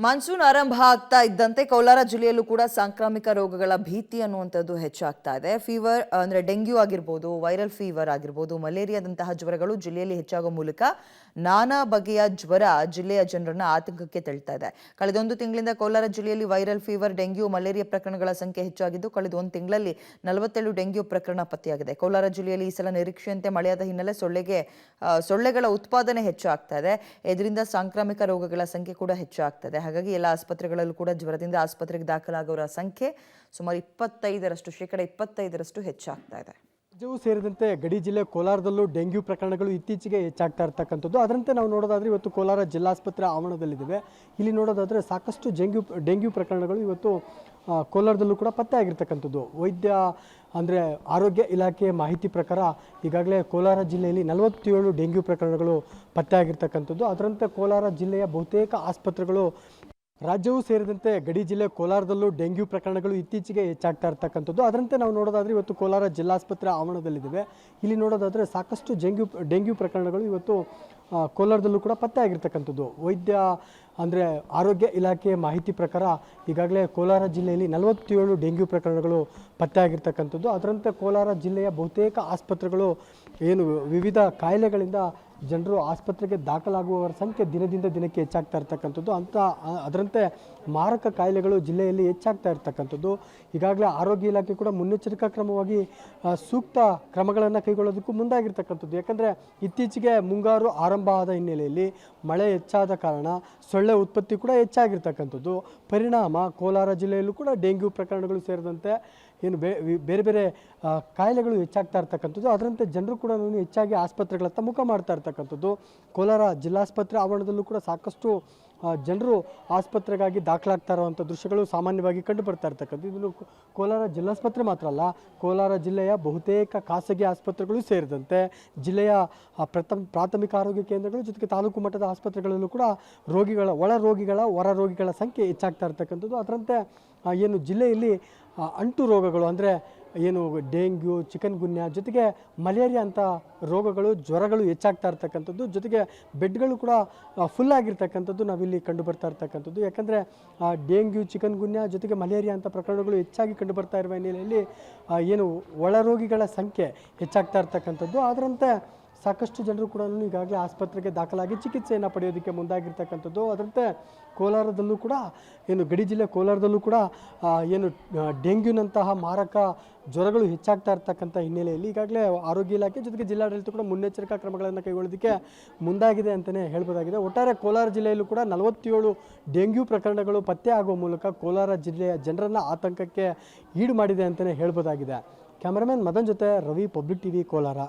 Monsoon ಆರಂಭ ಆಗ್ತಾ ಇದ್ದಂತೆ ಕೋಲಾರ ಜಿಲ್ಲೆಯಲ್ಲೂ ಕೂಡ ಸಾಂಕ್ರಾಮಿಕ ರೋಗಗಳ ಭೀತಿ ಅನ್ನುವಂಥದ್ದು ಹೆಚ್ಚಾಗ್ತಾ ಇದೆ. ಫೀವರ್ ಅಂದ್ರೆ ಡೆಂಗ್ಯೂ ಆಗಿರ್ಬೋದು, ವೈರಲ್ ಫೀವರ್ ಆಗಿರ್ಬೋದು, ಮಲೇರಿಯಾದಂತಹ ಜ್ವರಗಳು ಜಿಲ್ಲೆಯಲ್ಲಿ ಹೆಚ್ಚಾಗುವ ಮೂಲಕ ನಾನಾ ಬಗೆಯ ಜ್ವರ ಜಿಲ್ಲೆಯ ಜನರನ್ನ ಆತಂಕಕ್ಕೆ ತಳ್ತಾ ಇದೆ. ಕಳೆದೊಂದು ತಿಂಗಳಿಂದ ಕೋಲಾರ ಜಿಲ್ಲೆಯಲ್ಲಿ ವೈರಲ್ ಫೀವರ್, ಡೆಂಗ್ಯೂ, ಮಲೇರಿಯಾ ಪ್ರಕರಣಗಳ ಸಂಖ್ಯೆ ಹೆಚ್ಚಾಗಿದ್ದು ಕಳೆದ ಒಂದು ತಿಂಗಳಲ್ಲಿ 47 ಡೆಂಗ್ಯೂ ಪ್ರಕರಣ ಪತ್ತೆಯಾಗಿದೆ. ಕೋಲಾರ ಜಿಲ್ಲೆಯಲ್ಲಿ ಈ ಸಲ ನಿರೀಕ್ಷೆಯಂತೆ ಮಳೆಯಾದ ಹಿನ್ನೆಲೆ ಸೊಳ್ಳೆಗಳ ಉತ್ಪಾದನೆ ಹೆಚ್ಚಾಗ್ತಾ ಇದೆ. ಇದರಿಂದ ಸಾಂಕ್ರಾಮಿಕ ರೋಗಗಳ ಸಂಖ್ಯೆ ಕೂಡ ಹೆಚ್ಚಾಗ್ತದೆ. ಹಾಗಾಗಿ ಎಲ್ಲ ಆಸ್ಪತ್ರೆಗಳಲ್ಲೂ ಕೂಡ ಜ್ವರದಿಂದ ಆಸ್ಪತ್ರೆಗೆ ದಾಖಲಾಗುವವರ ಸಂಖ್ಯೆ ಸುಮಾರು 25% ಹೆಚ್ಚಾಗ್ತಾ ಇದೆ. ರಾಜ್ಯವೂ ಸೇರಿದಂತೆ ಗಡಿ ಜಿಲ್ಲೆ ಕೋಲಾರದಲ್ಲೂ ಡೆಂಗ್ಯೂ ಪ್ರಕರಣಗಳು ಇತ್ತೀಚೆಗೆ ಹೆಚ್ಚಾಗ್ತಾ ಇರ್ತಕ್ಕಂಥದ್ದು. ಅದರಂತೆ ನಾವು ನೋಡೋದಾದ್ರೆ ಇವತ್ತು ಕೋಲಾರ ಜಿಲ್ಲಾಸ್ಪತ್ರೆ ಆವರಣದಲ್ಲಿದ್ದೇವೆ. ಇಲ್ಲಿ ನೋಡೋದಾದರೆ ಸಾಕಷ್ಟು ಡೆಂಗ್ಯೂ ಪ್ರಕರಣಗಳು ಇವತ್ತು ಕೋಲಾರದಲ್ಲೂ ಕೂಡ ಪತ್ತೆ ಆಗಿರ್ತಕ್ಕಂಥದ್ದು. ವೈದ್ಯ ಅಂದರೆ ಆರೋಗ್ಯ ಇಲಾಖೆ ಮಾಹಿತಿ ಪ್ರಕಾರ ಈಗಾಗಲೇ ಕೋಲಾರ ಜಿಲ್ಲೆಯಲ್ಲಿ 47 ಡೆಂಗ್ಯೂ ಪ್ರಕರಣಗಳು ಪತ್ತೆ ಆಗಿರ್ತಕ್ಕಂಥದ್ದು. ಅದರಂತೆ ಕೋಲಾರ ಜಿಲ್ಲೆಯ ಬಹುತೇಕ ಆಸ್ಪತ್ರೆಗಳು ರಾಜ್ಯವೂ ಸೇರಿದಂತೆ ಗಡಿ ಜಿಲ್ಲೆ ಕೋಲಾರದಲ್ಲೂ ಡೆಂಗ್ಯೂ ಪ್ರಕರಣಗಳು ಇತ್ತೀಚೆಗೆ ಹೆಚ್ಚಾಗ್ತಾ ಇರ್ತಕ್ಕಂಥದ್ದು. ಅದರಂತೆ ನಾವು ನೋಡೋದಾದರೆ ಇವತ್ತು ಕೋಲಾರ ಜಿಲ್ಲಾಸ್ಪತ್ರೆ ಆವರಣದಲ್ಲಿದ್ದೇವೆ. ಇಲ್ಲಿ ನೋಡೋದಾದರೆ ಸಾಕಷ್ಟು ಡೆಂಗ್ಯೂ ಪ್ರಕರಣಗಳು ಇವತ್ತು ಕೋಲಾರದಲ್ಲೂ ಕೂಡ ಪತ್ತೆ ಆಗಿರ್ತಕ್ಕಂಥದ್ದು. ವೈದ್ಯ ಅಂದರೆ ಆರೋಗ್ಯ ಇಲಾಖೆ ಮಾಹಿತಿ ಪ್ರಕಾರ ಈಗಾಗಲೇ ಕೋಲಾರ ಜಿಲ್ಲೆಯಲ್ಲಿ 47 ಡೆಂಗ್ಯೂ ಪ್ರಕರಣಗಳು ಪತ್ತೆ ಆಗಿರ್ತಕ್ಕಂಥದ್ದು. ಅದರಂತೆ ಕೋಲಾರ ಜಿಲ್ಲೆಯ ಬಹುತೇಕ ಆಸ್ಪತ್ರೆಗಳು ವಿವಿಧ ಕಾಯಿಲೆಗಳಿಂದ ಜನರು ಆಸ್ಪತ್ರೆಗೆ ದಾಖಲಾಗುವವರ ಸಂಖ್ಯೆ ದಿನದಿಂದ ದಿನಕ್ಕೆ ಹೆಚ್ಚಾಗ್ತಾ ಇರ್ತಕ್ಕಂಥದ್ದು. ಅದರಂತೆ ಮಾರಕ ಕಾಯಿಲೆಗಳು ಜಿಲ್ಲೆಯಲ್ಲಿ ಹೆಚ್ಚಾಗ್ತಾ ಇರ್ತಕ್ಕಂಥದ್ದು. ಈಗಾಗಲೇ ಆರೋಗ್ಯ ಇಲಾಖೆ ಕೂಡ ಮುನ್ನೆಚ್ಚರಿಕಾ ಕ್ರಮವಾಗಿ ಸೂಕ್ತ ಕ್ರಮಗಳನ್ನು ಕೈಗೊಳ್ಳೋದಕ್ಕೂ ಮುಂದಾಗಿರ್ತಕ್ಕಂಥದ್ದು. ಯಾಕಂದರೆ ಇತ್ತೀಚೆಗೆ ಮುಂಗಾರು ಆರಂಭ ಆದ ಹಿನ್ನೆಲೆಯಲ್ಲಿ ಮಳೆ ಹೆಚ್ಚಾದ ಕಾರಣ ಸೊಳ್ಳೆ ಉತ್ಪತ್ತಿ ಕೂಡ ಹೆಚ್ಚಾಗಿರ್ತಕ್ಕಂಥದ್ದು. ಪರಿಣಾಮ ಕೋಲಾರ ಜಿಲ್ಲೆಯಲ್ಲೂ ಕೂಡ ಡೆಂಗ್ಯೂ ಪ್ರಕರಣಗಳು ಸೇರಿದಂತೆ ಬೇರೆ ಬೇರೆ ಕಾಯಿಲೆಗಳು ಹೆಚ್ಚಾಗ್ತಾ ಇರ್ತಕ್ಕಂಥದ್ದು. ಅದರಂತೆ ಜನರು ಕೂಡ ಹೆಚ್ಚಾಗಿ ಆಸ್ಪತ್ರೆಗಳತ್ತ ಮುಖ ಮಾಡ್ತಾ ಇರ್ತಕ್ಕಂಥದ್ದು. ಕೋಲಾರ ಜಿಲ್ಲಾಸ್ಪತ್ರೆ ಆವರಣದಲ್ಲೂ ಕೂಡ ಸಾಕಷ್ಟು ಜನರು ಆಸ್ಪತ್ರೆಗಾಗಿ ದಾಖಲಾಗ್ತಾ ಇರುವಂಥ ದೃಶ್ಯಗಳು ಸಾಮಾನ್ಯವಾಗಿ ಕಂಡು ಬರ್ತಾ ಇರ್ತಕ್ಕಂಥದ್ದು. ಇದನ್ನು ಕೋಲಾರ ಜಿಲ್ಲಾಸ್ಪತ್ರೆ ಮಾತ್ರ ಅಲ್ಲ, ಕೋಲಾರ ಜಿಲ್ಲೆಯ ಬಹುತೇಕ ಖಾಸಗಿ ಆಸ್ಪತ್ರೆಗಳು ಸೇರಿದಂತೆ ಜಿಲ್ಲೆಯ ಪ್ರಾಥಮಿಕ ಆರೋಗ್ಯ ಕೇಂದ್ರಗಳು ಜೊತೆಗೆ ತಾಲೂಕು ಮಟ್ಟದ ಆಸ್ಪತ್ರೆಗಳಲ್ಲೂ ಕೂಡ ಒಳ ರೋಗಿಗಳ ಸಂಖ್ಯೆ ಹೆಚ್ಚಾಗ್ತಾ ಇರ್ತಕ್ಕಂಥದ್ದು. ಅದರಂತೆ ಜಿಲ್ಲೆಯಲ್ಲಿ ಅಂಟು ರೋಗಗಳು ಅಂದರೆ ಡೆಂಗ್ಯೂ, ಚಿಕನ್ ಗುನ್ಯಾ ಜೊತೆಗೆ ಮಲೇರಿಯಾ ಅಂತ ಜ್ವರಗಳು ಹೆಚ್ಚಾಗ್ತಾ ಇರ್ತಕ್ಕಂಥದ್ದು. ಜೊತೆಗೆ ಬೆಡ್ಗಳು ಕೂಡ ಫುಲ್ ಆಗಿರ್ತಕ್ಕಂಥದ್ದು ನಾವಿಲ್ಲಿ ಕಂಡು ಬರ್ತಾ ಇರ್ತಕ್ಕಂಥದ್ದು. ಯಾಕಂದರೆ ಡೆಂಗ್ಯೂ, ಚಿಕನ್ ಗುನ್ಯಾ ಜೊತೆಗೆ ಮಲೇರಿಯಾ ಅಂತ ಪ್ರಕರಣಗಳು ಹೆಚ್ಚಾಗಿ ಕಂಡು ಬರ್ತಾ ಇರುವ ಹಿನ್ನೆಲೆಯಲ್ಲಿ ಒಳ ರೋಗಿಗಳ ಸಂಖ್ಯೆ ಹೆಚ್ಚಾಗ್ತಾ ಇರ್ತಕ್ಕಂಥದ್ದು. ಅದರಂತೆ ಸಾಕಷ್ಟು ಜನರು ಕೂಡ ಈಗಾಗಲೇ ಆಸ್ಪತ್ರೆಗೆ ದಾಖಲಾಗಿ ಚಿಕಿತ್ಸೆಯನ್ನು ಪಡೆಯೋದಕ್ಕೆ ಮುಂದಾಗಿರ್ತಕ್ಕಂಥದ್ದು. ಅದರಂತೆ ಕೋಲಾರದಲ್ಲೂ ಕೂಡ ಗಡಿ ಜಿಲ್ಲೆ ಕೋಲಾರದಲ್ಲೂ ಕೂಡ ಡೆಂಗ್ಯೂನಂತಹ ಮಾರಕ ಜ್ವರಗಳು ಹೆಚ್ಚಾಗ್ತಾ ಇರ್ತಕ್ಕಂಥ ಹಿನ್ನೆಲೆಯಲ್ಲಿ ಈಗಾಗಲೇ ಆರೋಗ್ಯ ಇಲಾಖೆ ಜೊತೆಗೆ ಜಿಲ್ಲಾಡಳಿತ ಕೂಡ ಮುನ್ನೆಚ್ಚರಿಕಾ ಕ್ರಮಗಳನ್ನು ಕೈಗೊಳ್ಳೋದಕ್ಕೆ ಮುಂದಾಗಿದೆ ಅಂತಲೇ ಹೇಳ್ಬೋದಾಗಿದೆ. ಒಟ್ಟಾರೆ ಕೋಲಾರ ಜಿಲ್ಲೆಯಲ್ಲೂ ಕೂಡ 47 ಡೆಂಗ್ಯೂ ಪ್ರಕರಣಗಳು ಪತ್ತೆ ಆಗುವ ಮೂಲಕ ಕೋಲಾರ ಜಿಲ್ಲೆಯ ಜನರನ್ನು ಆತಂಕಕ್ಕೆ ಈಡು ಮಾಡಿದೆ ಅಂತಲೇ ಹೇಳ್ಬೋದಾಗಿದೆ. ಕ್ಯಾಮರಾಮನ್ ಮದನ್ ಜೊತೆ ರವಿ, ಪಬ್ಲಿಕ್ ಟಿವಿ, ಕೋಲಾರ.